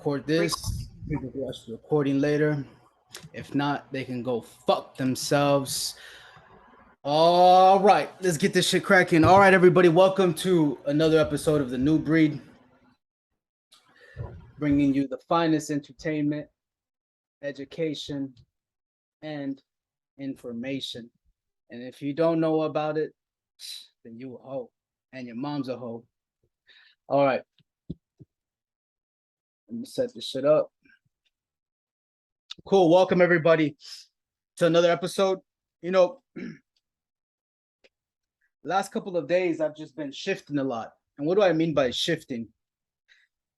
record this. People can watch the recording later. If not, they can go fuck themselves. All right, let's get this shit cracking. All right, everybody, welcome to another episode of The New Breed, bringing you the finest entertainment, education, and information. And if you don't know about it, then you a hoe, and your mom's a hoe. All right, let me set this shit up. Cool. Welcome everybody to another episode. You know, last couple of days I've just been shifting a lot. And what do I mean by shifting?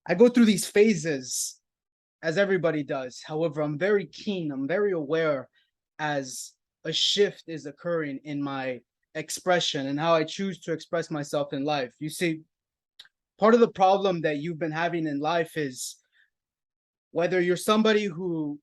I go through these phases as everybody does. However, I'm very keen, I'm very aware as a shift is occurring in my expression and how I choose to express myself in life. You see, part of the problem that you've been having in life is whether you're somebody who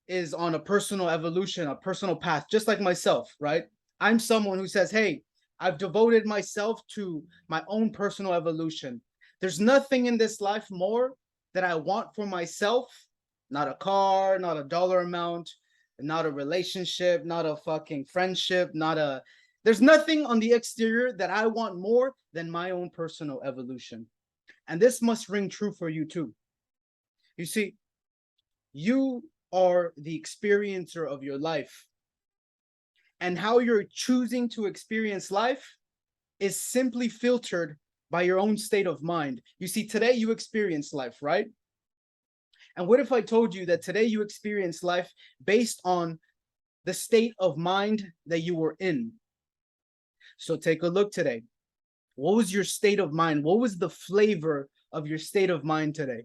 is on a personal evolution, a personal path, just like myself, right? I'm someone who says, hey, I've devoted myself to my own personal evolution. There's nothing in this life more that I want for myself, not a car, not a dollar amount, not a relationship, not a fucking friendship, there's nothing on the exterior that I want more than my own personal evolution. And this must ring true for you too. You see, you are the experiencer of your life. And how you're choosing to experience life is simply filtered by your own state of mind. You see, today you experience life, right? And what if I told you that today you experience life based on the state of mind that you were in? So take a look today. What was your state of mind? What was the flavor of your state of mind today?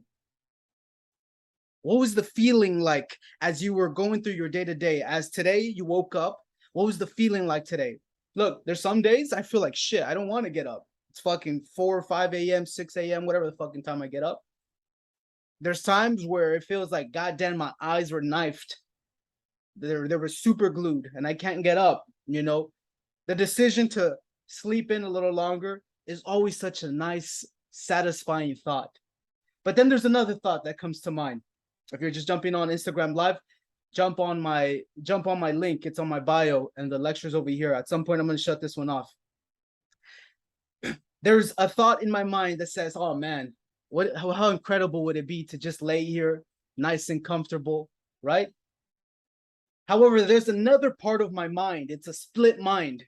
What was the feeling like as you were going through your day-to-day? As today you woke up, what was the feeling like today? Look, there's some days I feel like shit. I don't want to get up. It's fucking 4 or 5 a.m., 6 a.m., whatever the fucking time I get up. There's times where it feels like, goddamn, my eyes were knifed. They were super glued and I can't get up, you know? The decision to sleep in a little longer is always such a nice, satisfying thought. But then there's another thought that comes to mind. If you're just jumping on Instagram Live, jump on my link. It's on my bio and the lecture's over here. At some point, I'm going to shut this one off. There's a thought in my mind that says, oh man, how incredible would it be to just lay here nice and comfortable, right? However, there's another part of my mind. It's a split mind.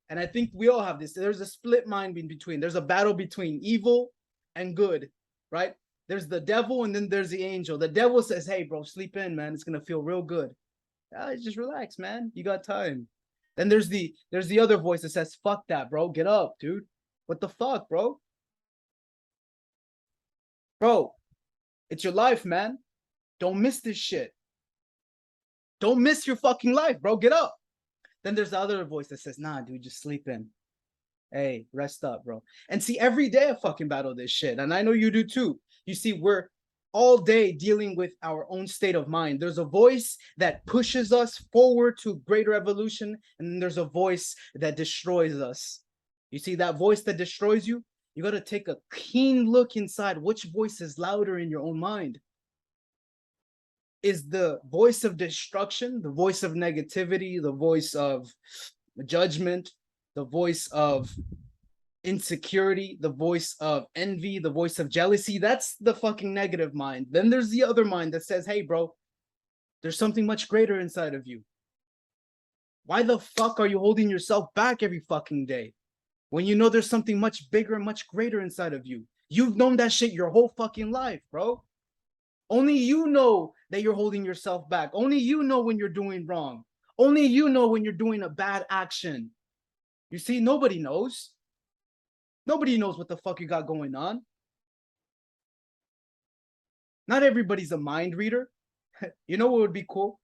And I think we all have this. There's a split mind in between. There's a battle between evil and good, right? There's the devil and then there's the angel. The devil says, hey, bro, sleep in, man. It's going to feel real good. Just relax, man. You got time. Then there's the other voice that says, fuck that, bro. Get up, dude. What the fuck, bro? Bro, it's your life, man. Don't miss this shit. Don't miss your fucking life, bro. Get up. Then there's the other voice that says, nah, dude, just sleep in. Hey, rest up, bro. And see, every day I fucking battle this shit. And I know you do too. You see, we're all day dealing with our own state of mind. There's a voice that pushes us forward to greater evolution. And then there's a voice that destroys us. You see, that voice that destroys you, you got to take a keen look inside. Which voice is louder in your own mind? Is the voice of destruction, the voice of negativity, the voice of judgment, the voice of insecurity, the voice of envy, the voice of jealousy? That's the fucking negative mind. Then there's the other mind that says, hey, bro, there's something much greater inside of you. Why the fuck are you holding yourself back every fucking day when you know there's something much bigger and much greater inside of you? You've known that shit your whole fucking life, bro. Only you know that you're holding yourself back. Only you know when you're doing wrong. Only you know when you're doing a bad action. You see, nobody knows. Nobody knows what the fuck you got going on. Not everybody's a mind reader. You know what would be cool?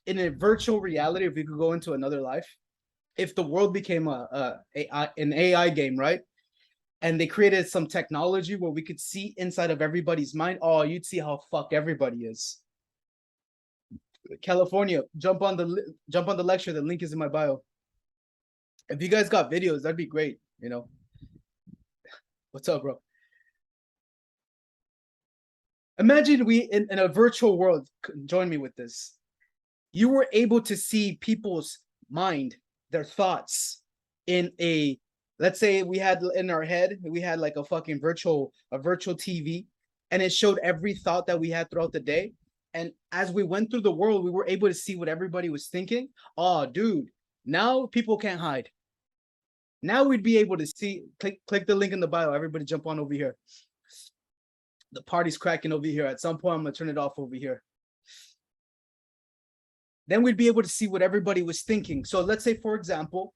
In a virtual reality, if we could go into another life, if the world became an AI game, right? And they created some technology where we could see inside of everybody's mind, oh, you'd see how fuck everybody is. California, jump on the lecture. The link is in my bio. If you guys got videos, that'd be great. You know, what's up, bro? Imagine we in a virtual world, join me with this. You were able to see people's mind, their thoughts in a, let's say we had in our head, we had like a virtual TV, and it showed every thought that we had throughout the day. And as we went through the world, we were able to see what everybody was thinking. Oh, dude, now people can't hide. Now we'd be able to see, click the link in the bio. Everybody jump on over here. The party's cracking over here. At some point, I'm gonna turn it off over here. Then we'd be able to see what everybody was thinking. So let's say, for example,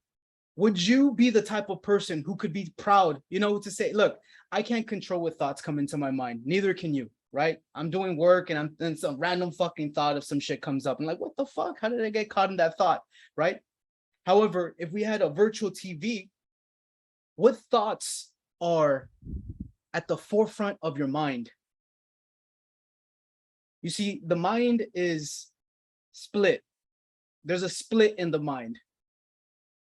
would you be the type of person who could be proud, to say, look, I can't control what thoughts come into my mind. Neither can you, right? I'm doing work and some random fucking thought of some shit comes up. I'm like, what the fuck? How did I get caught in that thought, right? However, if we had a virtual TV, what thoughts are at the forefront of your mind? You see, the mind is split. There's a split in the mind.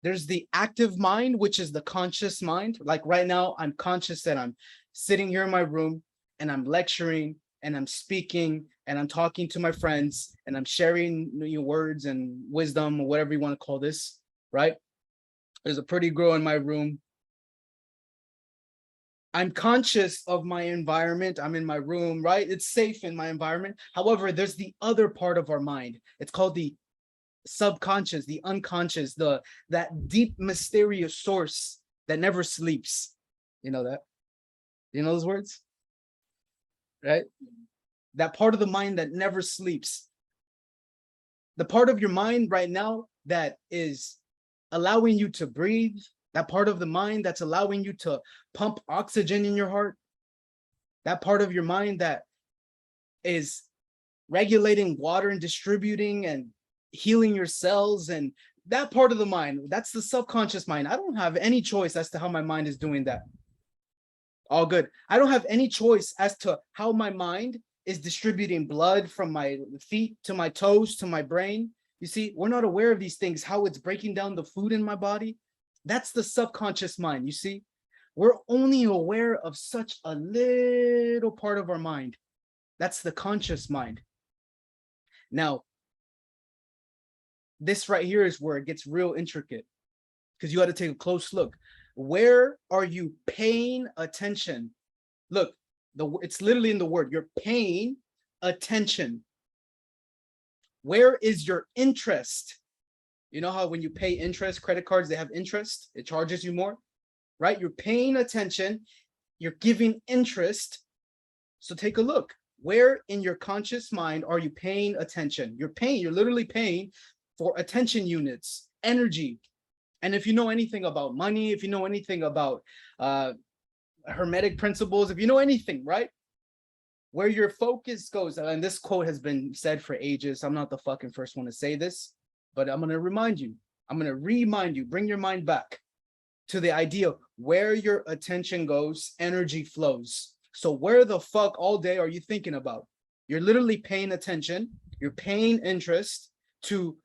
There's the active mind, which is the conscious mind. Like right now, I'm conscious that I'm sitting here in my room and I'm lecturing and I'm speaking and I'm talking to my friends and I'm sharing words and wisdom or whatever you want to call this, right? There's a pretty girl in my room. I'm conscious of my environment. I'm in my room, right? It's safe in my environment. However, there's the other part of our mind. It's called the subconscious, the unconscious, that deep mysterious source that never sleeps. You know that? You know those words? Right? That part of the mind that never sleeps. The part of your mind right now that is allowing you to breathe, that part of the mind that's allowing you to pump oxygen in your heart, that part of your mind that is regulating water and distributing and healing your cells, and that part of the mind, that's the subconscious mind. I don't have any choice as to how my mind is doing that. All good. I don't have any choice as to how my mind is distributing blood from my feet to my toes to my brain. You see, we're not aware of these things, how it's breaking down the food in my body. That's the subconscious mind. You see, we're only aware of such a little part of our mind. That's the conscious mind. Now, this right here is where it gets real intricate, because you got to take a close look. Where are you paying attention? Look, it's literally in the word. You're paying attention. Where is your interest? You know how when you pay interest, credit cards, they have interest. It charges you more, right? You're paying attention. You're giving interest. So take a look. Where in your conscious mind are you paying attention? You're literally paying for attention units, energy. And if you know anything about money, if you know anything about hermetic principles, if you know anything, right? Where your focus goes, and this quote has been said for ages. I'm not the fucking first one to say this, but I'm going to remind you. I'm going to remind you, bring your mind back to the idea where your attention goes, energy flows. So where the fuck all day are you thinking about? You're literally paying attention. You're paying interest to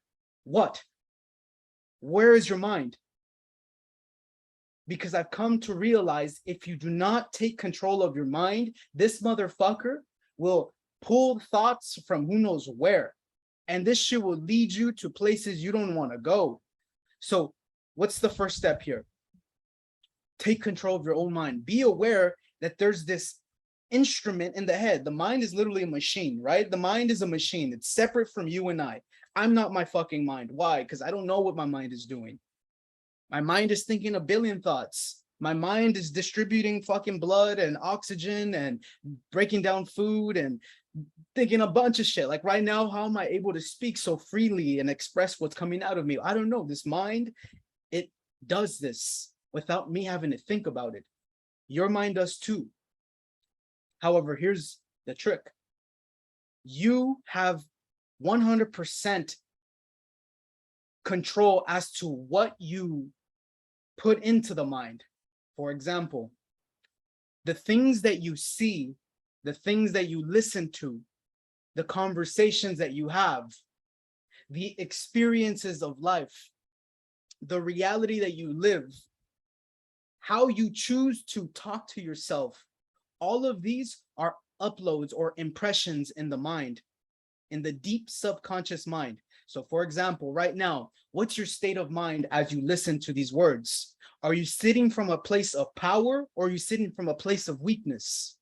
what? Where is your mind? Because I've come to realize if you do not take control of your mind, this motherfucker will pull thoughts from who knows where. And this shit will lead you to places you don't want to go. So what's the first step here? Take control of your own mind. Be aware that there's this instrument in the head. The mind is literally a machine, right? The mind is a machine. It's separate from you and I. I'm not my fucking mind. Why? Because I don't know what my mind is doing. My mind is thinking a billion thoughts. My mind is distributing fucking blood and oxygen and breaking down food and thinking a bunch of shit. Like right now, how am I able to speak so freely and express what's coming out of me? I don't know. This mind, it does this without me having to think about it. Your mind does too. However, here's the trick. You have 100% control as to what you put into the mind. For example, the things that you see, the things that you listen to, the conversations that you have, the experiences of life, the reality that you live, how you choose to talk to yourself, all of these are uploads or impressions in the mind, in the deep subconscious mind. So for example, right now, what's your state of mind as you listen to these words? Are you sitting from a place of power, or are you sitting from a place of weakness?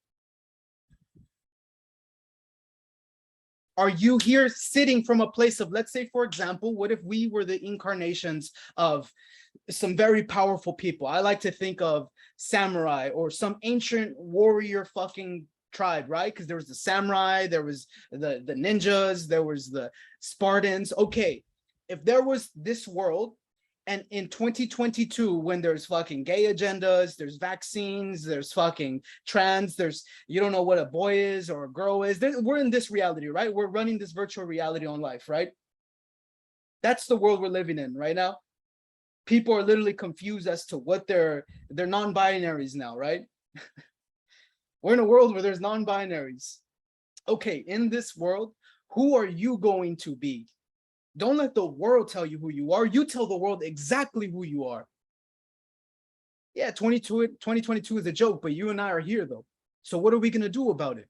Are you here sitting from a place of, let's say, for example, what if we were the incarnations of some very powerful people? I like to think of samurai or some ancient warrior fucking tribe, right? Because there was the samurai, there was the ninjas, there was the Spartans. Okay, if there was this world, and in 2022, when there's fucking gay agendas, there's vaccines, there's fucking trans, there's, you don't know what a boy is or a girl is. We're in this reality, right? We're running this virtual reality on life, right? That's the world we're living in right now. People are literally confused as to what they're non-binaries now, right? We're in a world where there's non-binaries. Okay, in this world, who are you going to be? Don't let the world tell you who you are. You tell the world exactly who you are. Yeah, 2022 is a joke, but you and I are here though. So what are we going to do about it?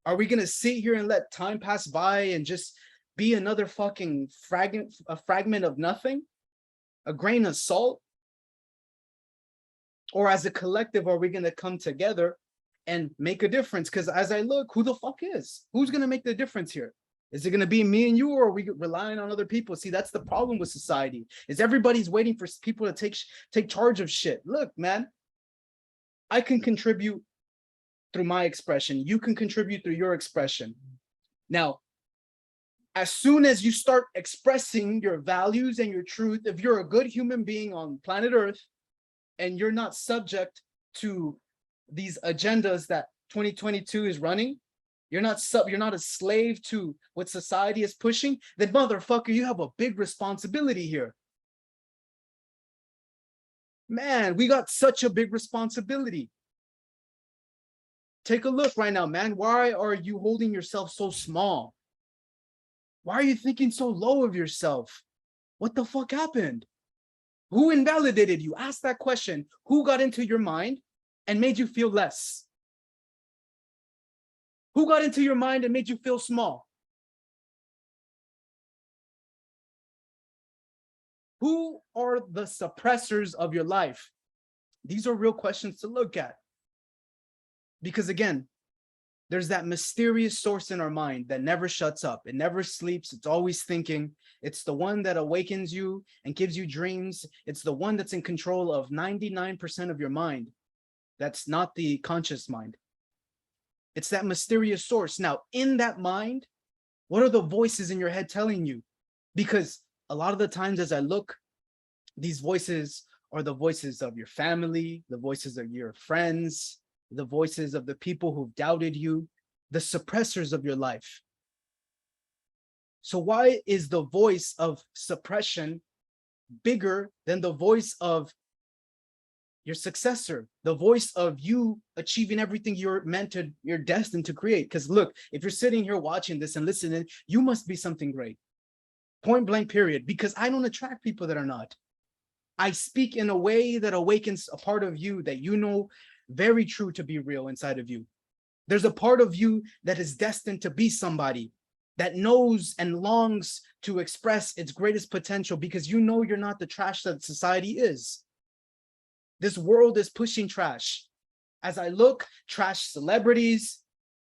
Are we going to sit here and let time pass by and just be another fucking fragment of nothing? A grain of salt? Or as a collective, are we going to come together and make a difference? Because as I look, who the fuck is? Who's going to make the difference here? Is it going to be me and you, or are we relying on other people? See, that's the problem with society, is everybody's waiting for people to take charge of shit. Look, man, I can contribute through my expression. You can contribute through your expression. Now, as soon as you start expressing your values and your truth, if you're a good human being on planet Earth and you're not subject to these agendas that 2022 is running, you're not a slave to what society is pushing, then motherfucker, you have a big responsibility here. Man, we got such a big responsibility. Take a look right now, man. Why are you holding yourself so small? Why are you thinking so low of yourself? What the fuck happened? Who invalidated you? Ask that question. Who got into your mind and made you feel less? Who got into your mind and made you feel small? Who are the suppressors of your life? These are real questions to look at. Because again, there's that mysterious source in our mind that never shuts up. It never sleeps. It's always thinking. It's the one that awakens you and gives you dreams. It's the one that's in control of 99% of your mind. That's not the conscious mind. It's that mysterious source. Now, in that mind, what are the voices in your head telling you? Because a lot of the times as I look, these voices are the voices of your family, the voices of your friends, the voices of the people who've doubted you, the suppressors of your life. So why is the voice of suppression bigger than the voice of your successor, the voice of you achieving everything you're destined to create? Because look, if you're sitting here watching this and listening, you must be something great. Point blank period. Because I don't attract people that are not. I speak in a way that awakens a part of you that you know very true to be real inside of you. There's a part of you that is destined to be somebody that knows and longs to express its greatest potential, because you know you're not the trash that society is. This world is pushing trash. As I look, trash celebrities,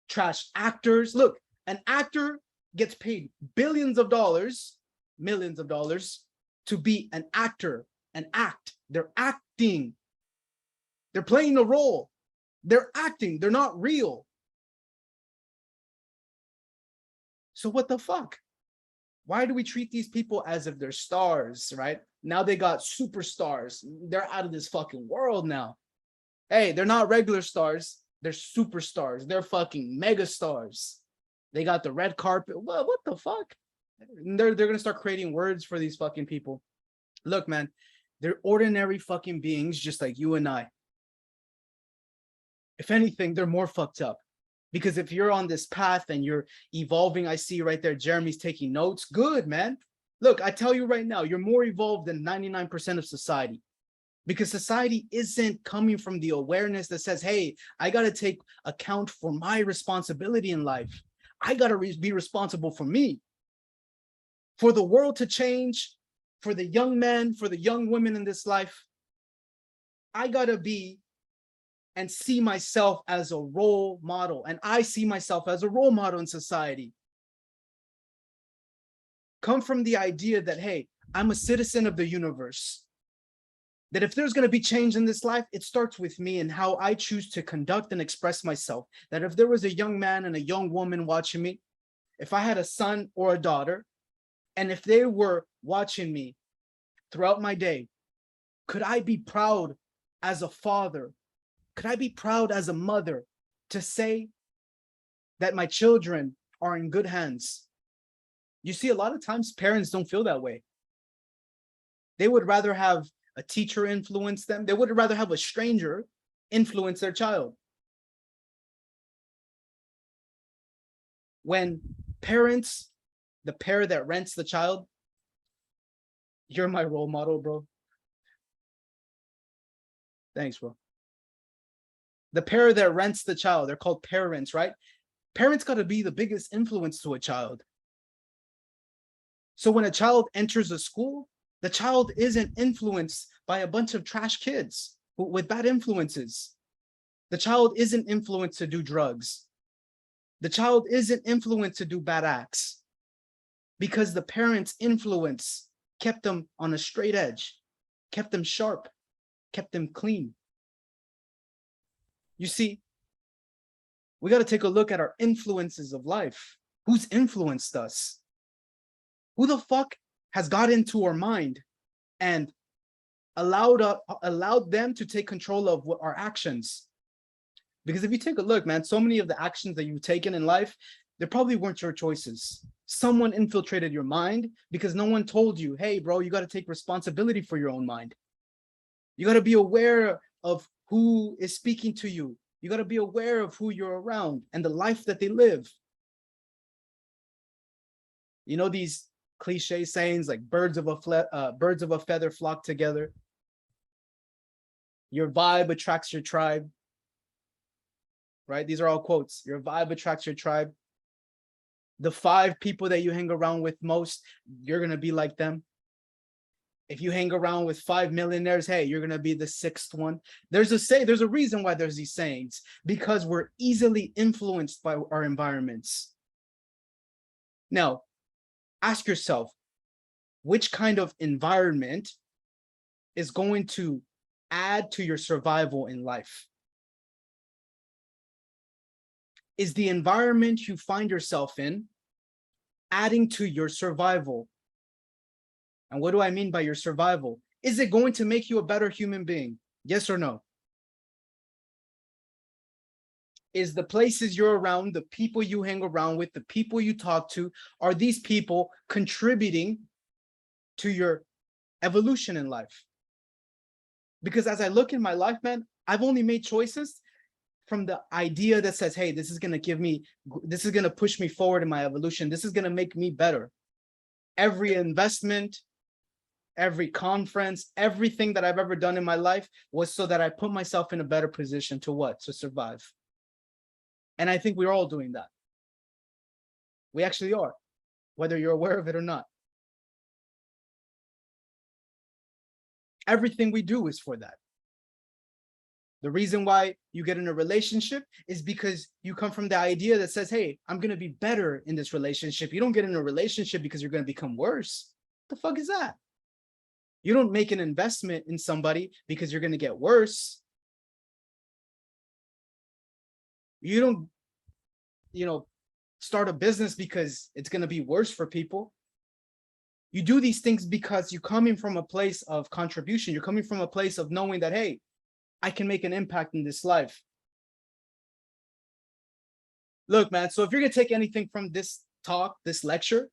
trash actors. Look, an actor gets paid billions of dollars, millions of dollars to be an actor and act. They're acting. They're playing a role. They're acting. They're not real. So what the fuck? Why do we treat these people as if they're stars, right? Now they got superstars. They're out of this fucking world now. Hey, they're not regular stars. They're superstars. They're fucking mega stars. They got the red carpet. What the fuck? They're gonna start creating words for these fucking people. Look, man, they're ordinary fucking beings just like you and I. If anything, they're more fucked up. Because if you're on this path and you're evolving, I see right there, Jeremy's taking notes. Good, man. Look, I tell you right now, you're more evolved than 99% of society. because society isn't coming from the awareness that says, hey, I got to take account for my responsibility in life. I got to be responsible for me. For the world to change, for the young men, for the young women in this life, I got to be and see myself as a role model. And I see myself as a role model in society. Come from the idea that, hey, I'm a citizen of the universe. That if there's going to be change in this life, it starts with me and how I choose to conduct and express myself. That if there was a young man and a young woman watching me, if I had a son or a daughter, and if they were watching me throughout my day, could I be proud as a father? Could I be proud as a mother to say that my children are in good hands? You see, a lot of times parents don't feel that way. They would rather have a teacher influence them. They would rather have a stranger influence their child. When parents, the pair that rents the child, you're my role model, bro. Thanks, bro. The pair that rents the child, they're called parents, right? Parents got to be the biggest influence to a child. So when a child enters a school, the child isn't influenced by a bunch of trash kids with bad influences. The child isn't influenced to do drugs. The child isn't influenced to do bad acts because the parents' influence kept them on a straight edge, kept them sharp, kept them clean. You see, we got to take a look at our influences of life. Who's influenced us? Who the fuck has got into our mind and allowed them to take control of what our actions? Because if you take a look, man, so many of the actions that you've taken in life, they probably weren't your choices. Someone infiltrated your mind because no one told you, hey, bro, you got to take responsibility for your own mind. You got to be aware of who is speaking to you. You got to be aware of who you're around and the life that they live. You know, these cliche sayings like birds of a feather flock together. Your vibe attracts your tribe. Right? These are all quotes. Your vibe attracts your tribe. The 5 people that you hang around with most, you're going to be like them. If you hang around with 5 millionaires, hey, you're going to be the 6th one. There's a reason why there's these sayings, because we're easily influenced by our environments. Now, ask yourself, which kind of environment is going to add to your survival in life? Is the environment you find yourself in adding to your survival? And what do I mean by your survival? Is it going to make you a better human being? Yes or no? Is the places you're around, the people you hang around with, the people you talk to, are these people contributing to your evolution in life? Because as I look in my life, man, I've only made choices from the idea that says, hey, this is going to push me forward in my evolution. This is going to make me better. Every investment, every conference, everything that I've ever done in my life was so that I put myself in a better position to what? To survive. And I think we're all doing that. We actually are, whether you're aware of it or not. Everything we do is for that. The reason why you get in a relationship is because you come from the idea that says, hey, I'm going to be better in this relationship. You don't get in a relationship because you're going to become worse. What the fuck is that? You don't make an investment in somebody because you're going to get worse. You don't, start a business because it's going to be worse for people. You do these things because you're coming from a place of contribution. You're coming from a place of knowing that, hey, I can make an impact in this life. Look, man, so if you're going to take anything from this talk, this lecture,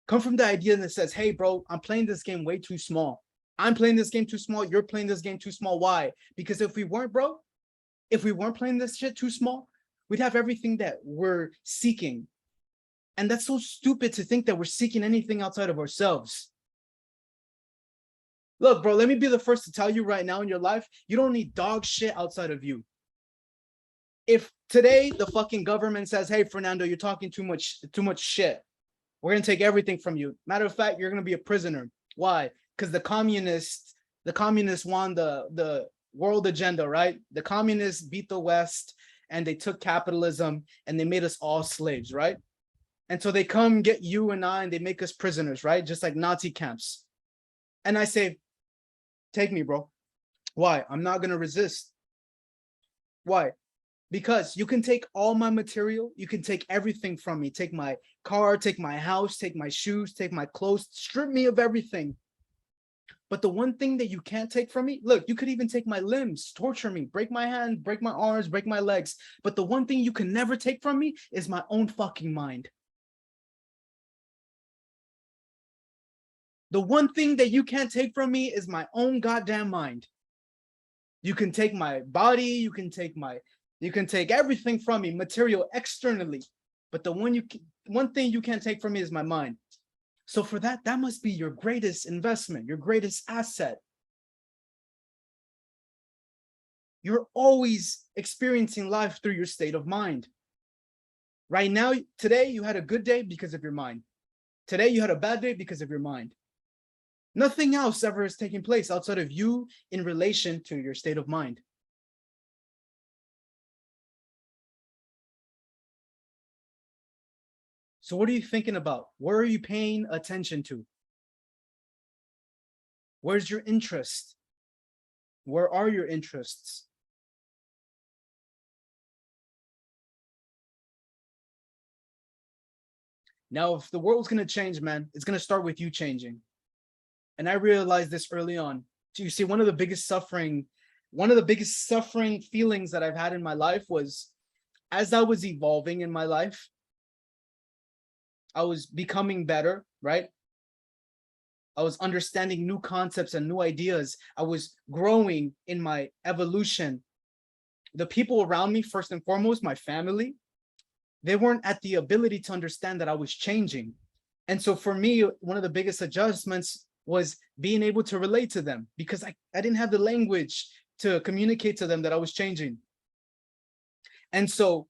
come from the idea that says, hey, bro, I'm playing this game way too small. I'm playing this game too small. You're playing this game too small. Why? Because if we weren't playing this shit too small, we'd have everything that we're seeking. And that's so stupid to think that we're seeking anything outside of ourselves. Look, bro, let me be the first to tell you right now in your life, you don't need dog shit outside of you. If today the fucking government says, hey, Fernando, you're talking too much shit, we're gonna take everything from you. Matter of fact, you're gonna be a prisoner. Why? Because the communists won the world agenda, right? The communists beat the West and they took capitalism and they made us all slaves, right? And so they come get you and I and they make us prisoners, right? Just like Nazi camps. And I say, take me, bro. Why? I'm not gonna resist. Why? Because you can take all my material, you can take everything from me, take my car, take my house, take my shoes, take my clothes, strip me of everything. But the one thing that you can't take from me, look, you could even take my limbs, torture me, break my hands, break my arms, break my legs. But the one thing you can never take from me is my own fucking mind. The one thing that you can't take from me is my own goddamn mind. You can take my body, you can take everything from me, material externally. But the one thing you can't take from me is my mind. So for that must be your greatest investment, your greatest asset. You're always experiencing life through your state of mind. Right now, today you had a good day because of your mind. Today you had a bad day because of your mind. Nothing else ever is taking place outside of you in relation to your state of mind. So what are you thinking about? Where are you paying attention to? Where's your interest? Where are your interests? Now, if the world's going to change, man, it's going to start with you changing. And I realized this early on. So you see, one of the biggest suffering feelings that I've had in my life was as I was evolving in my life, I was becoming better, right? I was understanding new concepts and new ideas. I was growing in my evolution. The people around me, first and foremost, my family, they weren't at the ability to understand that I was changing. And so for me, one of the biggest adjustments was being able to relate to them because I didn't have the language to communicate to them that I was changing. And so,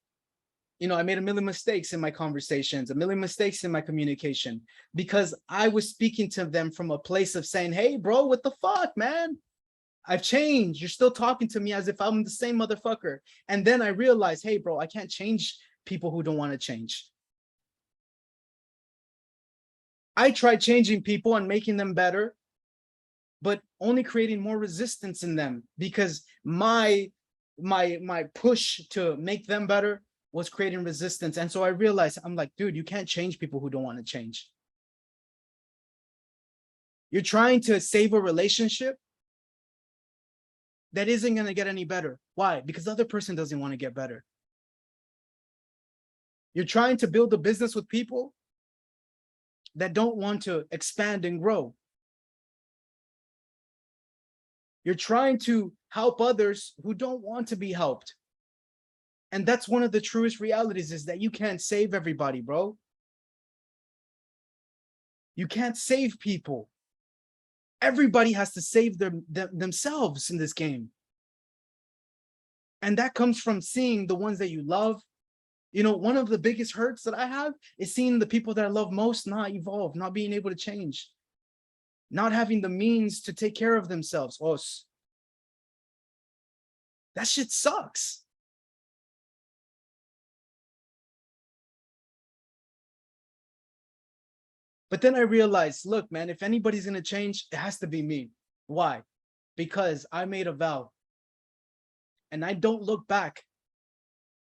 you know, I made a million mistakes in my conversations, a million mistakes in my communication because I was speaking to them from a place of saying, hey, bro, what the fuck, man? I've changed. You're still talking to me as if I'm the same motherfucker. And then I realized, hey, bro, I can't change people who don't want to change. I tried changing people and making them better, but only creating more resistance in them because my push to make them better was creating resistance. And so I realized, I'm like, dude, you can't change people who don't want to change. You're trying to save a relationship that isn't going to get any better. Why? Because the other person doesn't want to get better. You're trying to build a business with people that don't want to expand and grow. You're trying to help others who don't want to be helped. And that's one of the truest realities is that you can't save everybody, bro. You can't save people. Everybody has to save themselves in this game. And that comes from seeing the ones that you love. You know, one of the biggest hurts that I have is seeing the people that I love most not evolve, not being able to change, not having the means to take care of themselves. Oh, that shit sucks. But then I realized, look, man, if anybody's going to change, it has to be me. Why? Because I made a vow and I don't look back.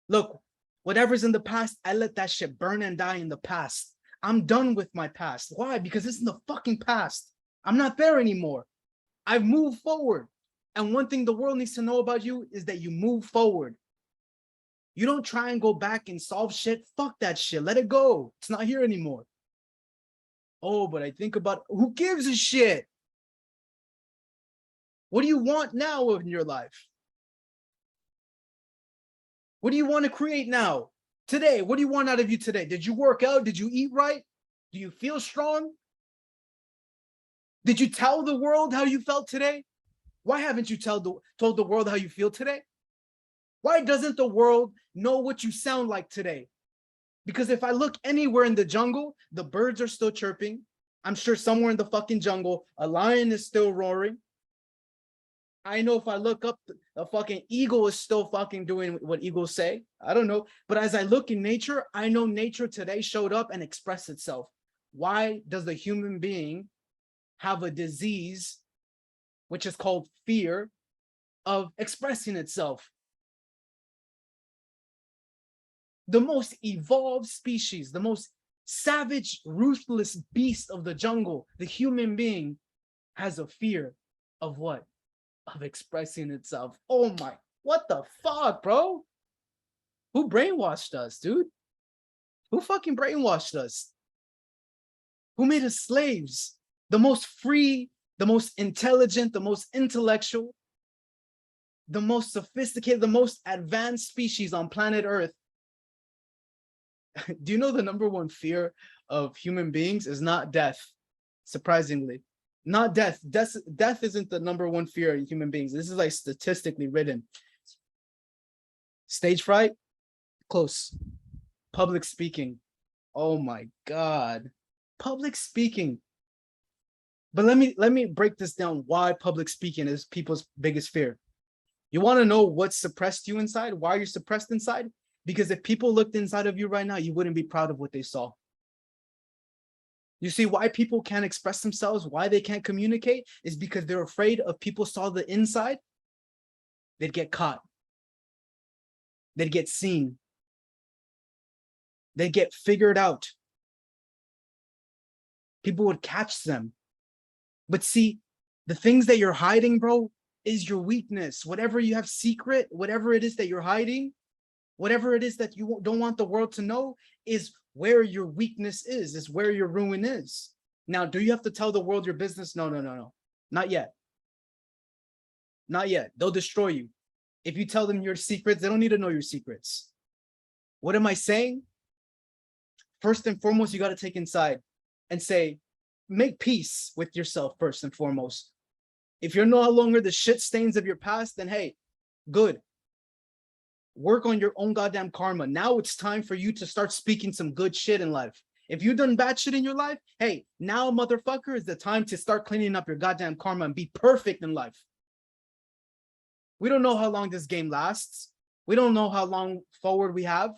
Look, whatever's in the past, I let that shit burn and die in the past. I'm done with my past. Why? Because it's in the fucking past. I'm not there anymore. I've moved forward. And one thing the world needs to know about you is that you move forward. You don't try and go back and solve shit. Fuck that shit. Let it go. It's not here anymore. Oh, but I think about who gives a shit? What do you want now in your life? What do you want to create now? Today, what do you want out of you today? Did you work out? Did you eat right? Do you feel strong? Did you tell the world how you felt today? Why haven't you told the world how you feel today? Why doesn't the world know what you sound like today? Because if I look anywhere in the jungle, the birds are still chirping. I'm sure somewhere in the fucking jungle, a lion is still roaring. I know if I look up, a fucking eagle is still fucking doing what eagles say. I don't know. But as I look in nature, I know nature today showed up and expressed itself. Why does the human being have a disease, which is called fear, of expressing itself? The most evolved species, the most savage, ruthless beast of the jungle, the human being, has a fear of what? Of expressing itself. Oh my, what the fuck, bro? Who brainwashed us, dude? Who fucking brainwashed us? Who made us slaves? The most free, the most intelligent, the most intellectual, the most sophisticated, the most advanced species on planet Earth. Do you know the number one fear of human beings is not death? Surprisingly. Not death. Death isn't the number one fear of human beings. This is like statistically written. Stage fright, close. Public speaking. Oh my God. Public speaking. But let me break this down. Why public speaking is people's biggest fear. You want to know what suppressed you inside? Why you're suppressed inside? Because if people looked inside of you right now, you wouldn't be proud of what they saw. You see why people can't express themselves, why they can't communicate, is because they're afraid of people saw the inside, they'd get caught. They'd get seen. They'd get figured out. People would catch them. But see, the things that you're hiding, bro, is your weakness. Whatever you have secret, whatever it is that you're hiding, whatever it is that you don't want the world to know, is where your weakness is where your ruin is. Now, do you have to tell the world your business? No. Not yet. Not yet. They'll destroy you. If you tell them your secrets, they don't need to know your secrets. What am I saying? First and foremost, you got to take inside and say, make peace with yourself first and foremost. If you're no longer the shit stains of your past, then hey, good. Work on your own goddamn karma. Now it's time for you to start speaking some good shit in life. If you've done bad shit in your life, hey, now motherfucker is the time to start cleaning up your goddamn karma and be perfect in life. We don't know how long this game lasts. We don't know how long forward we have.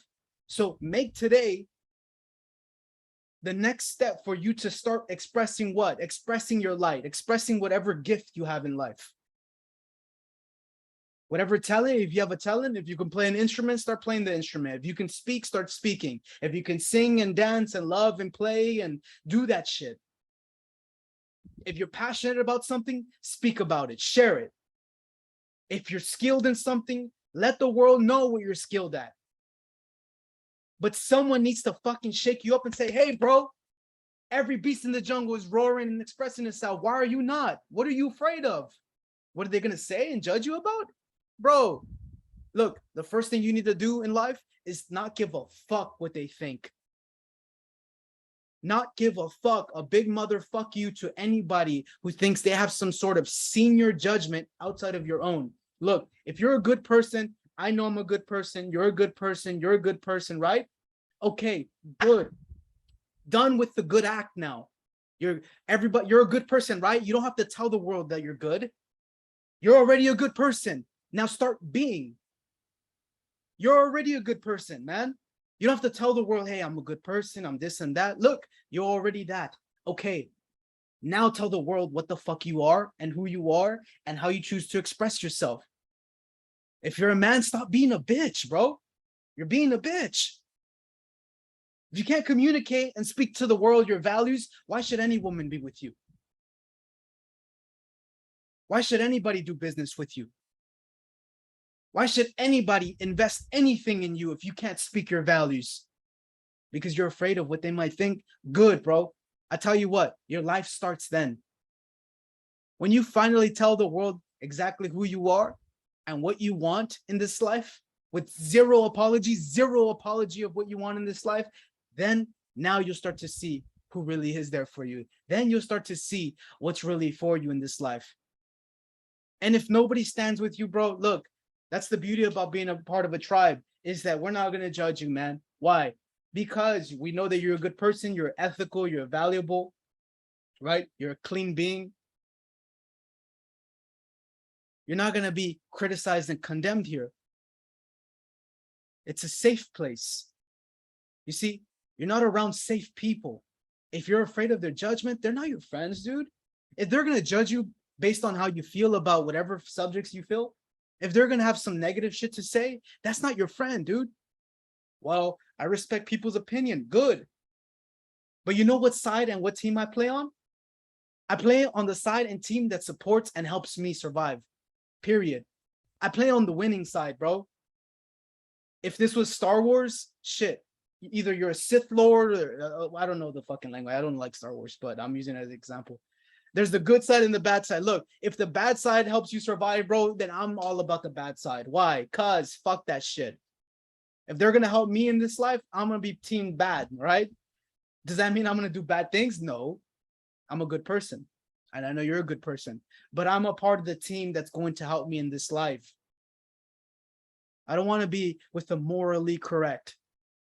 So make today the next step for you to start expressing what? Expressing your light, expressing whatever gift you have in life. Whatever talent, if you have a talent, if you can play an instrument, start playing the instrument. If you can speak, start speaking. If you can sing and dance and love and play and do that shit. If you're passionate about something, speak about it, share it. If you're skilled in something, let the world know what you're skilled at. But someone needs to fucking shake you up and say, hey, bro, every beast in the jungle is roaring and expressing itself. Why are you not? What are you afraid of? What are they going to say and judge you about? Bro, look, the first thing you need to do in life is not give a fuck what they think. Not give a fuck, a big motherfuck you to anybody who thinks they have some sort of senior judgment outside of your own. Look, if you're a good person, I know I'm a good person, you're a good person, you're a good person, right? Okay, good. Done with the good act now. You're a good person, right? You don't have to tell the world that you're good. You're already a good person. Now start being. You're already a good person, man. You don't have to tell the world, hey, I'm a good person, I'm this and that. Look, you're already that. Okay, now tell the world what the fuck you are and who you are and how you choose to express yourself. If you're a man, stop being a bitch, bro. You're being a bitch. If you can't communicate and speak to the world your values, why should any woman be with you? Why should anybody do business with you? Why should anybody invest anything in you if you can't speak your values? Because you're afraid of what they might think? Good, bro. I tell you what, your life starts then. When you finally tell the world exactly who you are and what you want in this life, with zero apology of what you want in this life, then now you'll start to see who really is there for you. Then you'll start to see what's really for you in this life. And if nobody stands with you, bro, look, that's the beauty about being a part of a tribe, is that we're not going to judge you, man. Why? Because we know that you're a good person, you're ethical, you're valuable, right? You're a clean being. You're not going to be criticized and condemned here. It's a safe place. You see, you're not around safe people. If you're afraid of their judgment, they're not your friends, dude. If they're going to judge you based on how you feel about whatever subjects you feel, if they're going to have some negative shit to say, that's not your friend, dude. Well, I respect people's opinion. Good. But you know what side and what team I play on? I play on the side and team that supports and helps me survive. Period. I play on the winning side, bro. If this was Star Wars, shit. Either you're a Sith Lord or I don't know the fucking language. I don't like Star Wars, but I'm using it as an example. There's the good side and the bad side. Look, if the bad side helps you survive, bro, then I'm all about the bad side. Why? Cause fuck that shit. If they're gonna help me in this life, I'm gonna be team bad, right? Does that mean I'm gonna do bad things? No. I'm a good person. And I know you're a good person, but I'm a part of the team that's going to help me in this life. I don't want to be with the morally correct.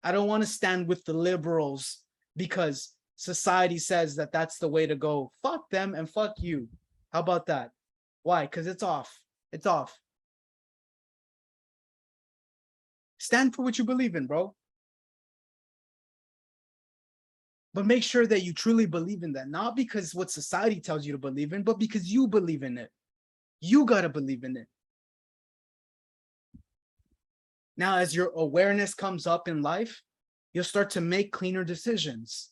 I don't want to stand with the liberals because society says that that's the way to go. Fuck them and fuck you. How about that? Why? Because it's off. It's off. Stand for what you believe in, bro. But make sure that you truly believe in that. Not because what society tells you to believe in, but because you believe in it. You got to believe in it. Now, as your awareness comes up in life, you'll start to make cleaner decisions.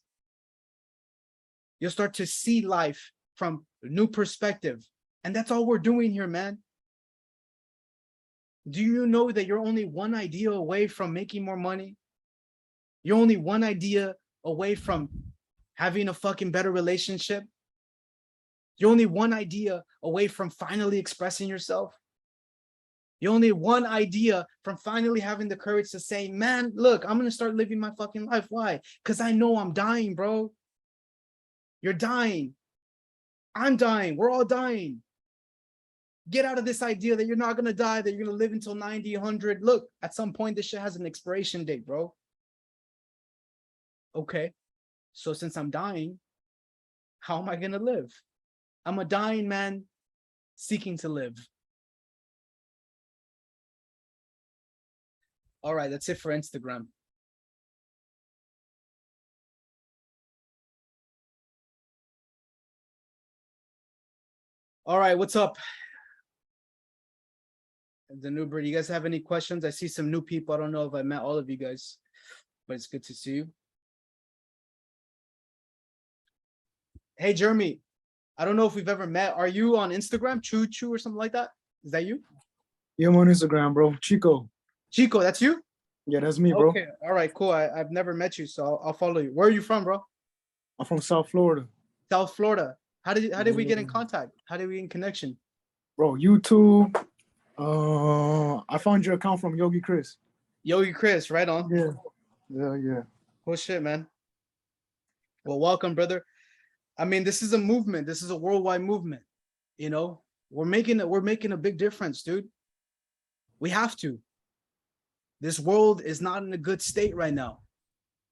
You'll start to see life from a new perspective. And that's all we're doing here, man. Do you know that you're only one idea away from making more money? You're only one idea away from having a fucking better relationship. You're only one idea away from finally expressing yourself. You're only one idea from finally having the courage to say, man, look, I'm going to start living my fucking life. Why? Because I know I'm dying, bro. You're dying. I'm dying. We're all dying. Get out of this idea that you're not going to die, that you're going to live until 90, 100. Look, at some point, this shit has an expiration date, bro. Okay. So since I'm dying, how am I going to live? I'm a dying man seeking to live. All right, that's it for Instagram. All right, what's up? The new bird, you guys have any questions? I see some new people. I don't know if I met all of you guys, but it's good to see you. Hey, Jeremy, I don't know if we've ever met. Are you on Instagram, Choo Choo or something like that? Is that you? Yeah, I'm on Instagram, bro. Chico. Chico, that's you? Yeah, that's me, bro. Okay, all right, cool. I've never met you, so I'll follow you. Where are you from, bro? I'm from South Florida. South Florida. How did we get in contact? How did we get in connection? Bro, YouTube. I found your account from Yogi Chris. Yogi Chris, right on. Yeah. Cool shit, man. Well, welcome, brother. I mean, this is a movement. This is a worldwide movement. You know, we're making a big difference, dude. We have to. This world is not in a good state right now.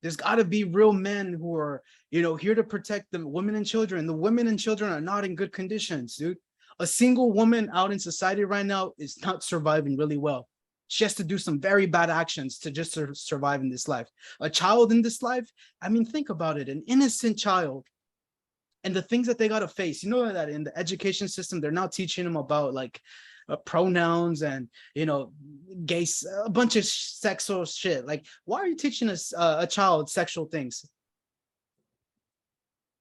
There's got to be real men who are, you know, here to protect the women and children. The women and children are not in good conditions, dude. A single woman out in society right now is not surviving really well. She has to do some very bad actions to just survive in this life. A child in this life, I mean, think about it, an innocent child and the things that they got to face. You know that in the education system, they're now teaching them about like pronouns and, you know, a bunch of sexual shit. Like, why are you teaching a child sexual things?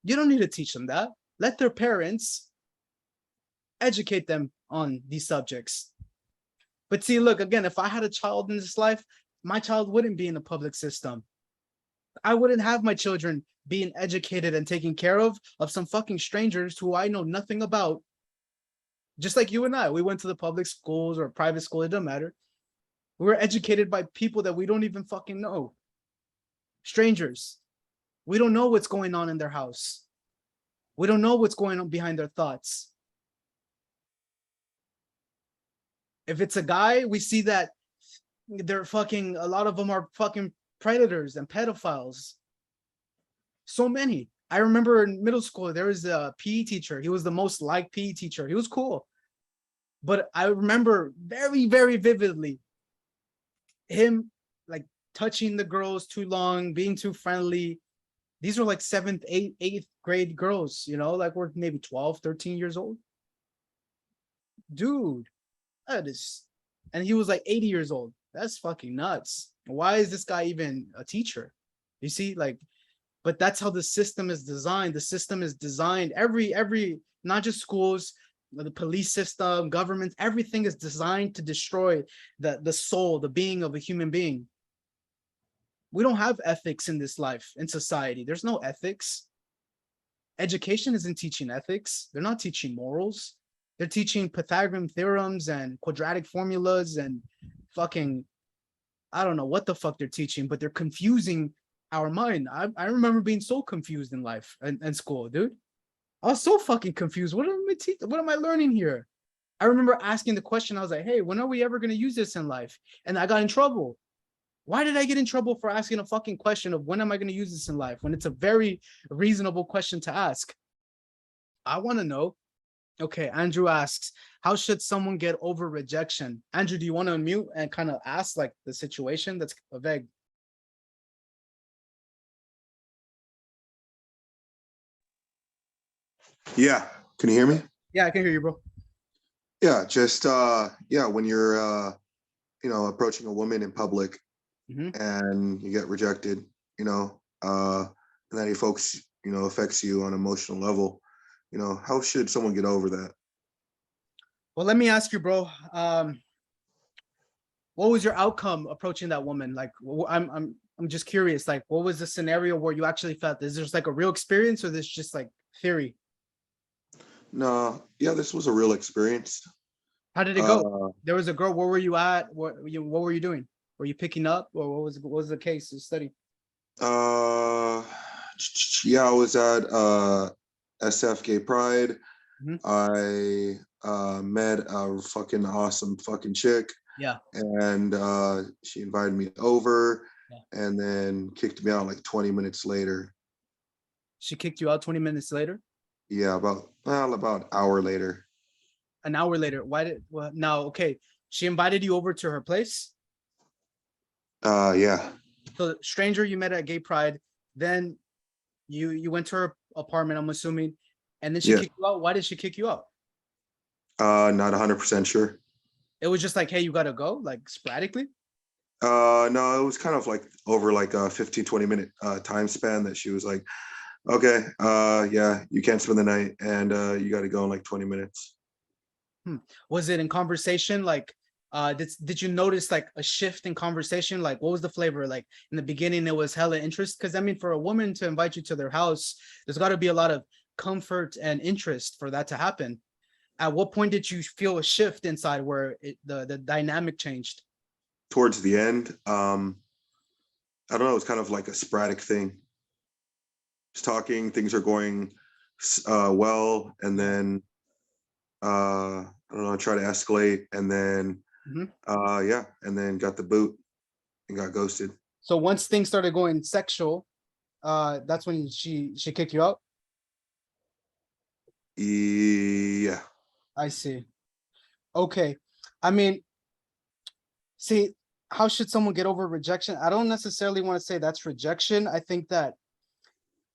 You don't need to teach them that. Let their parents educate them on these subjects. But see, look, again, if I had a child in this life, my child wouldn't be in the public system. I wouldn't have my children being educated and taken care of some fucking strangers who I know nothing about. Just like you and I, we went to the public schools or private school, it doesn't matter. We were educated by people that we don't even fucking know. Strangers. We don't know what's going on in their house. We don't know what's going on behind their thoughts. If it's a guy, we see that they're fucking, a lot of them are fucking predators and pedophiles. So many. I remember in middle school, there was a PE teacher. He was the most liked PE teacher. He was cool. But I remember very, very vividly him like touching the girls too long, being too friendly. These were like 7th, 8th grade girls, you know, like we're maybe 12, 13 years old. Dude, that is, and he was like 80 years old. That's fucking nuts. Why is this guy even a teacher? You see, like, but that's how the system is designed. The system is designed, every, not just schools, the police system, governments, everything is designed to destroy the soul, the being of a human being. We don't have ethics in this life, in society. There's no ethics. Education isn't teaching ethics. They're not teaching morals. They're teaching Pythagorean theorems and quadratic formulas and fucking, I don't know what the fuck they're teaching, but they're confusing our mind. I remember being so confused in life and school, dude. I was so fucking confused. What am I learning here? I remember asking the question, I was like, hey, when are we ever going to use this in life? And I got in trouble. Why did I get in trouble for asking a fucking question of when am I going to use this in life, when it's a very reasonable question to ask? I want to know. Okay, Andrew asks, how should someone get over rejection? Andrew, do you want to unmute and kind of ask like the situation that's vague? Yeah, can you hear me? Yeah, I can hear you, bro. Yeah, just yeah, when you're approaching a woman in public and you get rejected, and that affects you on an emotional level, how should someone get over that? Well, let me ask you, bro. What was your outcome approaching that woman? Like, I'm just curious. Like, what was the scenario where you actually felt? Is this like a real experience, or this just like theory? No, yeah, this was a real experience. How did it go? There was a girl. Where were you at? What were you doing? Were you picking up, or what was the case? The study? Yeah, I was at SF Gay Pride. Mhm. I met a fucking awesome fucking chick. Yeah. And she invited me over. Yeah. And then kicked me out like 20 minutes later. She kicked you out 20 minutes later? Yeah, about an hour later. An hour later. Well, now, okay. She invited you over to her place? Yeah. So stranger you met at Gay Pride, then you went to her apartment, I'm assuming, and then she kicked you out. Why did she kick you out? Not 100% sure. It was just like, hey, you gotta go, like sporadically? No, it was kind of like over like a 15-20 minute time span that she was like, okay, yeah, you can't spend the night and you got to go in like 20 minutes. Was it in conversation? Like, did you notice like a shift in conversation? Like, what was the flavor? Like in the beginning, it was hella interest. Cause I mean, for a woman to invite you to their house, there's gotta be a lot of comfort and interest for that to happen. At what point did you feel a shift inside where the dynamic changed? Towards the end, I don't know, it's kind of like a sporadic thing. Just talking, things are going well, and then I don't know, try to escalate, and then yeah, and then got the boot and got ghosted. So once things started going sexual, that's when she kicked you out? Yeah. I see. Okay. I mean, see, how should someone get over rejection? I don't necessarily want to say that's rejection. I think that,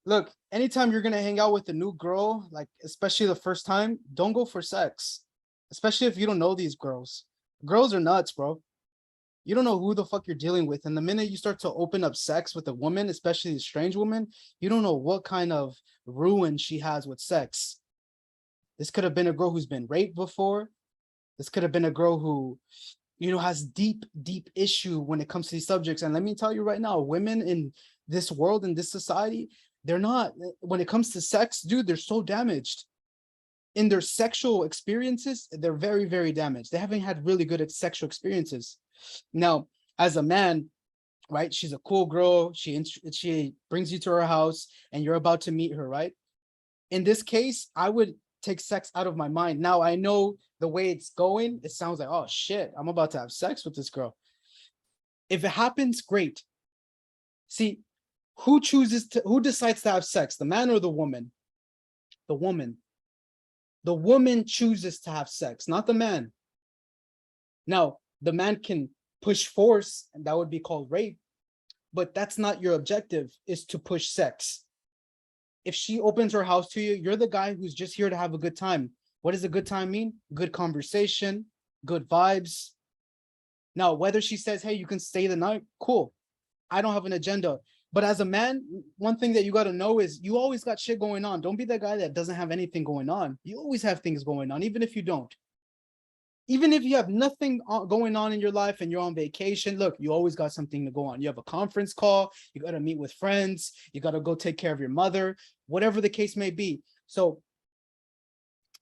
look, anytime you're going to hang out with a new girl, like especially the first time, don't go for sex, especially if you don't know these girls. Girls are nuts, bro. You don't know who the fuck you're dealing with. And the minute you start to open up sex with a woman, especially a strange woman, you don't know what kind of ruin she has with sex. This could have been a girl who's been raped before. This could have been a girl who, has deep, deep issue when it comes to these subjects. And let me tell you right now, women in this world, in this society, they're not, when it comes to sex, dude, they're so damaged. In their sexual experiences, they're very, very damaged. They haven't had really good sexual experiences. Now, as a man, right? She's a cool girl. She brings you to her house and you're about to meet her, right? In this case, I would take sex out of my mind. Now I know the way it's going, it sounds like, oh shit, I'm about to have sex with this girl. If it happens, great. See, who decides to have sex, the man or the woman? The woman. The woman chooses to have sex, not the man. Now, the man can push force, and that would be called rape, but that's not your objective, is to push sex. If she opens her house to you, you're the guy who's just here to have a good time. What does a good time mean? Good conversation, good vibes. Now, whether she says, hey, you can stay the night, cool. I don't have an agenda. But as a man, one thing that you got to know is you always got shit going on. Don't be that guy that doesn't have anything going on. You always have things going on, even if you don't. Even if you have nothing going on in your life and you're on vacation, look, you always got something to go on. You have a conference call, you got to meet with friends, you got to go take care of your mother, whatever the case may be. So,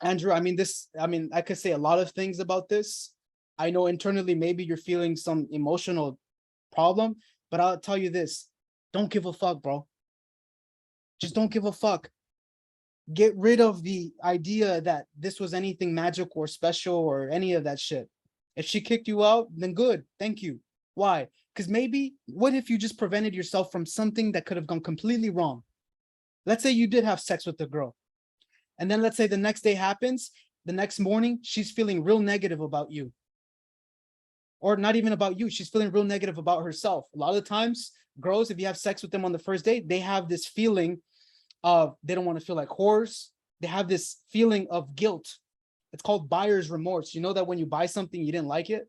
Andrew, I could say a lot of things about this. I know internally, maybe you're feeling some emotional problem, but I'll tell you this, don't give a fuck, bro. Just don't give a fuck. Get rid of the idea that this was anything magic or special or any of that shit. If she kicked you out, then good. Thank you. Why? Because maybe, what if you just prevented yourself from something that could have gone completely wrong? Let's say you did have sex with the girl. And then let's say the next day happens, the next morning, she's feeling real negative about you. Or not even about you, she's feeling real negative about herself. A lot of times, girls, if you have sex with them on the first date, they have this feeling of they don't want to feel like whores. They have this feeling of guilt. It's called buyer's remorse. You know that when you buy something, you didn't like it,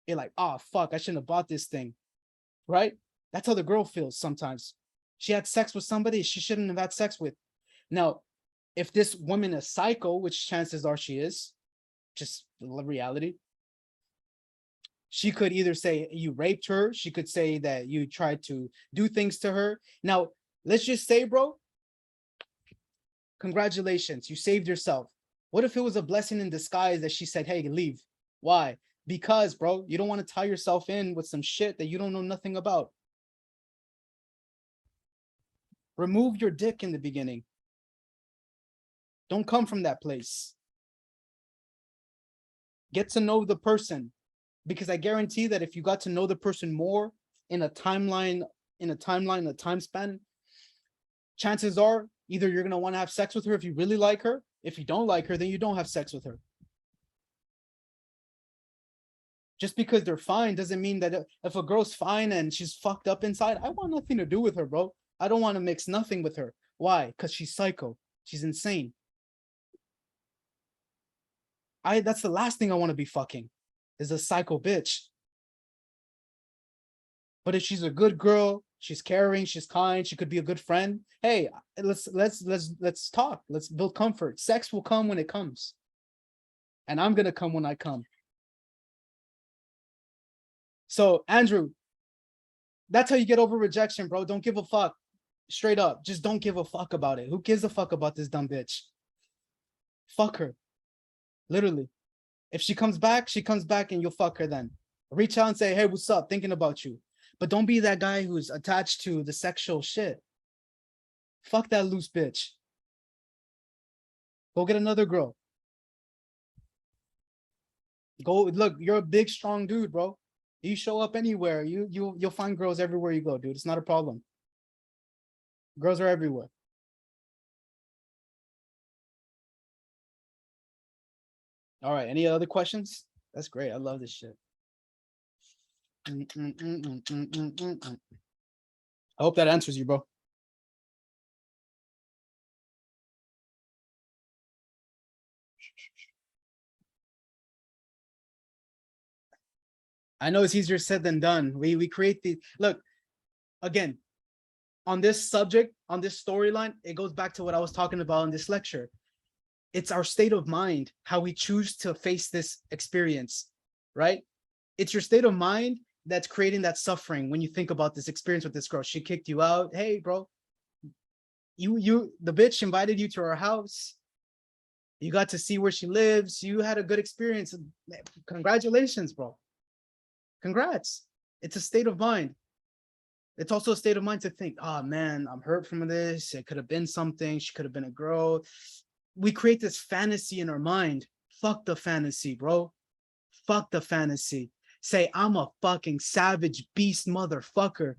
you're like, oh, fuck, I shouldn't have bought this thing, right? That's how the girl feels sometimes. She had sex with somebody she shouldn't have had sex with. Now, if this woman is psycho, which chances are she is, just the reality, she could either say you raped her, she could say that you tried to do things to her. Now, let's just say, bro, congratulations, you saved yourself. What if it was a blessing in disguise that she said, hey, leave? Why? Because, bro, you don't want to tie yourself in with some shit that you don't know nothing about. Remove your dick in the beginning. Don't come from that place. Get to know the person, because I guarantee that if you got to know the person more in a time span, chances are either you're going to want to have sex with her if you really like her. If you don't like her, then you don't have sex with her. Just because they're fine doesn't mean that if a girl's fine and she's fucked up inside, I want nothing to do with her, bro. I don't want to mix nothing with her. Why? Because she's psycho. She's insane. That's the last thing I want to be fucking, is a psycho bitch. But if she's a good girl, she's caring, she's kind, she could be a good friend. Hey, let's talk. Let's build comfort. Sex will come when it comes. And I'm gonna come when I come. So, Andrew, that's how you get over rejection, bro. Don't give a fuck. Straight up. Just don't give a fuck about it. Who gives a fuck about this dumb bitch? Fuck her. Literally. If she comes back and you'll fuck her then. Reach out and say, hey, what's up? Thinking about you. But don't be that guy who's attached to the sexual shit. Fuck that loose bitch. Go get another girl. Go, look, you're a big, strong dude, bro. You show up anywhere. You'll find girls everywhere you go, dude. It's not a problem. Girls are everywhere. All right. Any other questions? That's great. I love this shit. I hope that answers you, bro. I know it's easier said than done. We create the look again on this subject, on this storyline. It goes back to what I was talking about in this lecture. It's our state of mind, how we choose to face this experience, right? It's your state of mind that's creating that suffering when you think about this experience with this girl. She kicked you out. Hey, bro, the bitch invited you to her house. You got to see where she lives. You had a good experience. Congratulations, bro. Congrats. It's a state of mind. It's also a state of mind to think, oh man, I'm hurt from this. It could have been something. She could have been a girl. We create this fantasy in our mind. Fuck the fantasy, bro. Fuck the fantasy. Say, I'm a fucking savage beast motherfucker.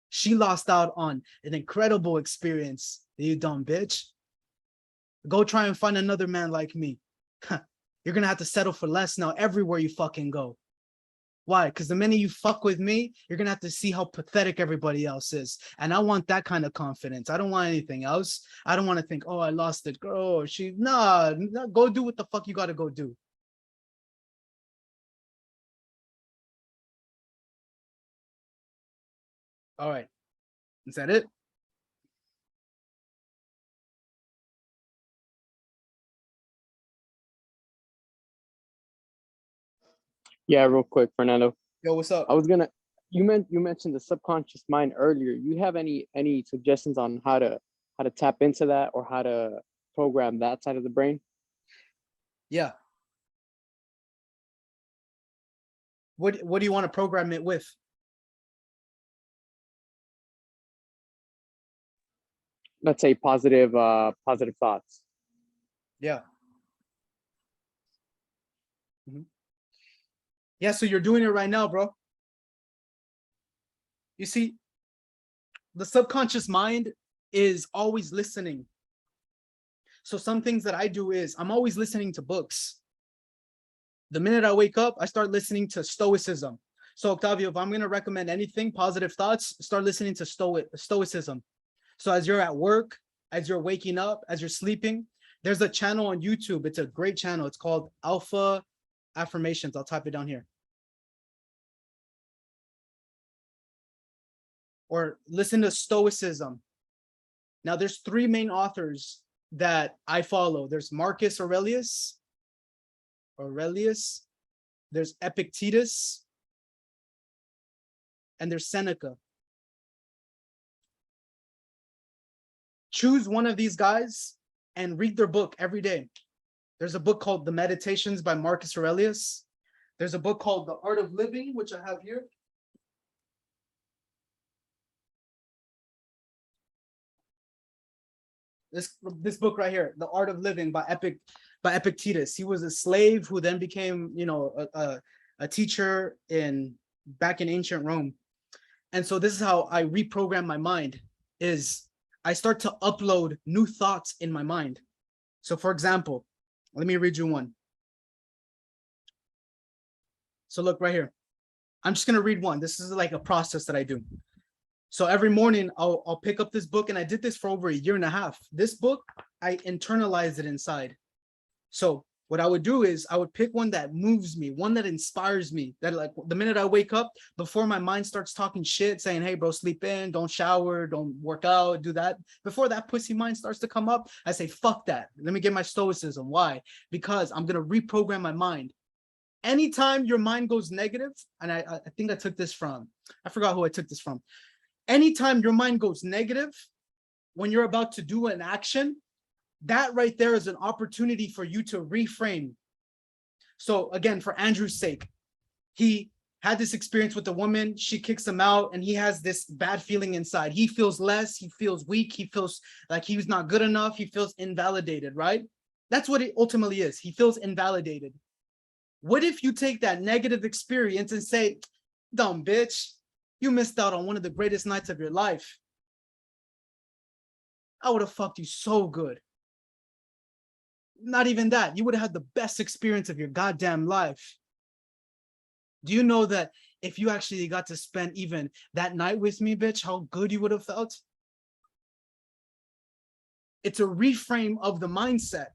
She lost out on an incredible experience. You dumb bitch. Go try and find another man like me. You're gonna have to settle for less now everywhere you fucking go. Why? Because the minute you fuck with me, you're gonna have to see how pathetic everybody else is. And I want that kind of confidence. I don't want anything else. I don't want to think, oh, I lost it, girl. Or nah, go do what the fuck you gotta go do. All right. Is that it? Yeah, real quick, Fernando. Yo, what's up? You mentioned the subconscious mind earlier. You have any suggestions on how to tap into that or how to program that side of the brain? Yeah. What do you want to program it with? Let's say positive thoughts. Yeah. Yeah, so you're doing it right now, bro. You see, the subconscious mind is always listening. So some things that I do is I'm always listening to books. The minute I wake up, I start listening to Stoicism. So Octavio, if I'm going to recommend anything, positive thoughts, start listening to Stoicism. So as you're at work, as you're waking up, as you're sleeping, there's a channel on YouTube. It's a great channel. It's called Alpha Affirmations. I'll type it down here. Or listen to Stoicism. Now there's three main authors that I follow. There's Marcus Aurelius, there's Epictetus, and there's Seneca. Choose one of these guys and read their book every day. There's a book called The Meditations by Marcus Aurelius. There's a book called The Art of Living, which I have here. This book right here, The Art of Living by Epictetus. He was a slave who then became, a teacher back in ancient Rome. And so this is how I reprogram my mind, is I start to upload new thoughts in my mind. So for example, let me read you one. So look right here. I'm just gonna read one. This is like a process that I do. So every morning I'll pick up this book, and I did this for over a year and a half. This book, I internalized it inside. So what I would do is I would pick one that moves me, one that inspires me, that like the minute I wake up, before my mind starts talking shit, saying, hey bro, sleep in, don't shower, don't work out, do that. Before that pussy mind starts to come up, I say, fuck that. Let me get my Stoicism. Why? Because I'm gonna reprogram my mind. Anytime your mind goes negative, and I think I took this from, I forgot who I took this from. Anytime your mind goes negative, when you're about to do an action, that right there is an opportunity for you to reframe. So again, for Andrew's sake, he had this experience with a woman, she kicks him out, and he has this bad feeling inside. He feels less, he feels weak, he feels like he was not good enough, he feels invalidated, right? That's what it ultimately is. He feels invalidated. What if you take that negative experience and say, dumb bitch, you missed out on one of the greatest nights of your life. I would have fucked you so good. Not even that. You would have had the best experience of your goddamn life. Do you know that if you actually got to spend even that night with me, bitch, how good you would have felt? It's a reframe of the mindset.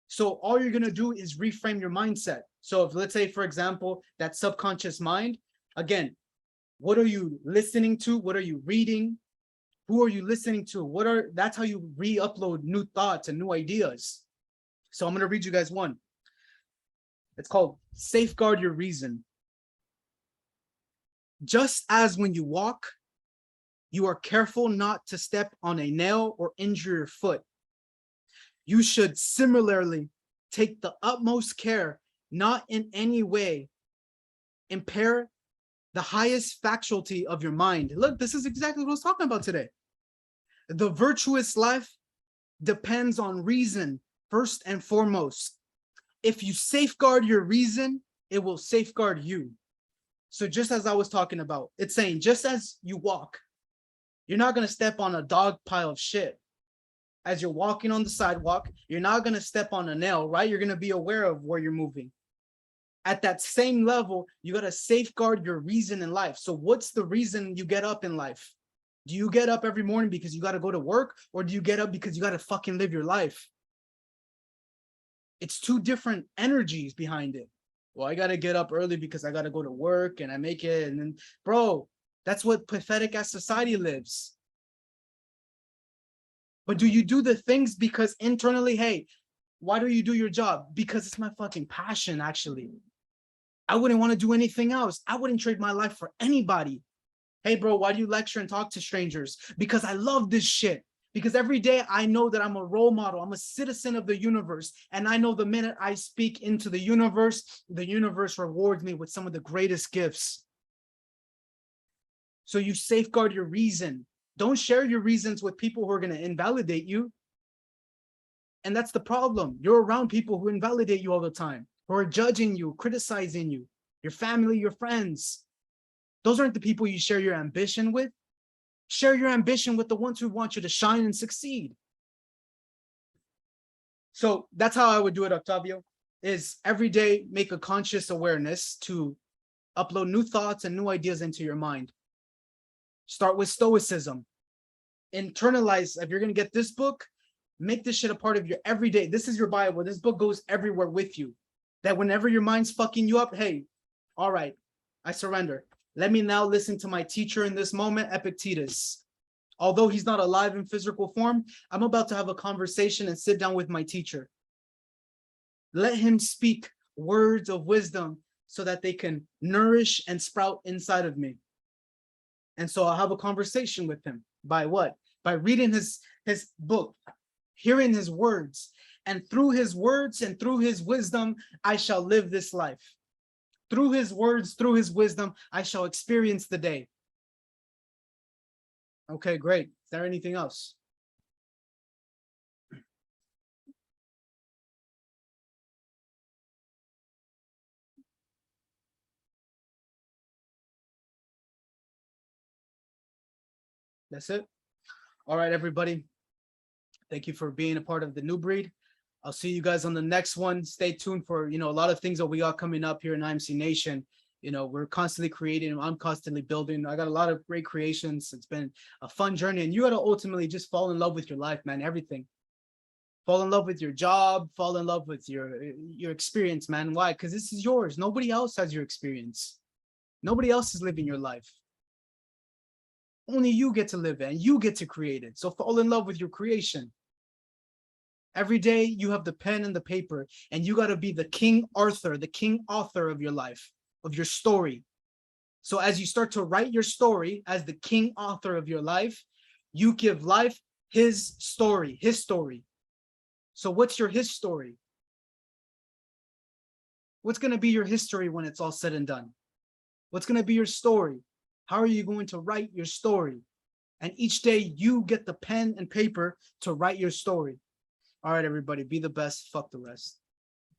So all you're going to do is reframe your mindset. So if, let's say, for example, that subconscious mind, again, what are you listening to? What are you reading? Who are you listening to? That's how you re-upload new thoughts and new ideas. So I'm going to read you guys one. It's called Safeguard Your Reason. Just as when you walk, you are careful not to step on a nail or injure your foot. You should similarly take the utmost care not in any way impair the highest faculty of your mind. Look, this is exactly what I was talking about today. The virtuous life depends on reason first and foremost. If you safeguard your reason, it will safeguard you. So just as I was talking about, it's saying just as you walk, you're not going to step on a dog pile of shit. As you're walking on the sidewalk, you're not going to step on a nail, right? You're going to be aware of where you're moving. At that same level, you got to safeguard your reason in life. So what's the reason you get up in life? Do you get up every morning because you got to go to work, or do you get up because you got to fucking live your life? It's two different energies behind it. Well, I got to get up early because I got to go to work and I make it. And then, bro, that's what pathetic ass society lives. But do you do the things because internally, hey, why do you do your job? Because it's my fucking passion, actually. I wouldn't want to do anything else. I wouldn't trade my life for anybody. Hey, bro, why do you lecture and talk to strangers? Because I love this shit. Because every day I know that I'm a role model. I'm a citizen of the universe. And I know the minute I speak into the universe rewards me with some of the greatest gifts. So you safeguard your reason. Don't share your reasons with people who are going to invalidate you. And that's the problem. You're around people who invalidate you all the time, who are judging you, criticizing you, your family, your friends. Those aren't the people you share your ambition with. Share your ambition with the ones who want you to shine and succeed. So that's how I would do it, Octavio, is every day make a conscious awareness to upload new thoughts and new ideas into your mind. Start with stoicism. Internalize, if you're going to get this book, make this shit a part of your everyday. This is your Bible. This book goes everywhere with you. That whenever your mind's fucking you up, hey, all right, I surrender. Let me now listen to my teacher in this moment, Epictetus. Although he's not alive in physical form, I'm about to have a conversation and sit down with my teacher. Let him speak words of wisdom so that they can nourish and sprout inside of me. And so I'll have a conversation with him. By what? By reading his book, hearing his words. And through his words and through his wisdom, I shall live this life. Through his words, through his wisdom, I shall experience the day. Okay, great. Is there anything else? That's it. All right, everybody. Thank you for being a part of the New Breed. I'll see you guys on the next one. Stay tuned for, a lot of things that we got coming up here in IMC Nation. We're constantly creating. I'm constantly building. I got a lot of great creations. It's been a fun journey, and you got to ultimately just fall in love with your life, man. Everything. Fall in love with your job. Fall in love with your experience, man. Why? Because this is yours. Nobody else has your experience. Nobody else is living your life. Only you get to live it, and you get to create it. So fall in love with your creation. Every day you have the pen and the paper, and you got to be the King Arthur, the king author of your life, of your story. So as you start to write your story as the king author of your life, you give life his story, his story. So what's your his story? What's going to be your history when it's all said and done? What's going to be your story? How are you going to write your story? And each day you get the pen and paper to write your story. All right, everybody, be the best. Fuck the rest.